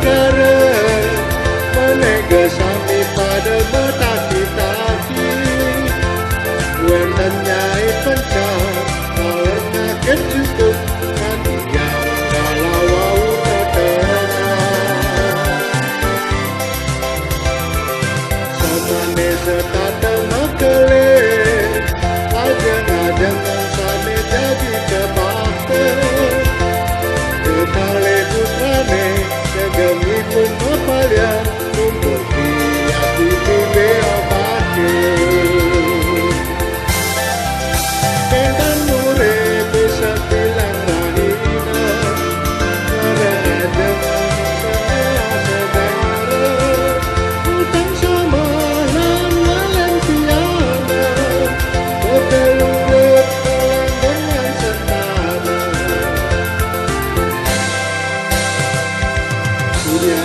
negara menega sami pada betaki-taki wenten nyai pencah karena kecukup nanti yang kalau wau terdengar samane setata makele ajeng-ajeng sami jadi kebakte ketale putrane kegemi pun kepalian untuk diati tibe obake kedan mure bisa bilang rahina karena dengan segala utang sama lan ngalen tiada betelurut dengan setara dunia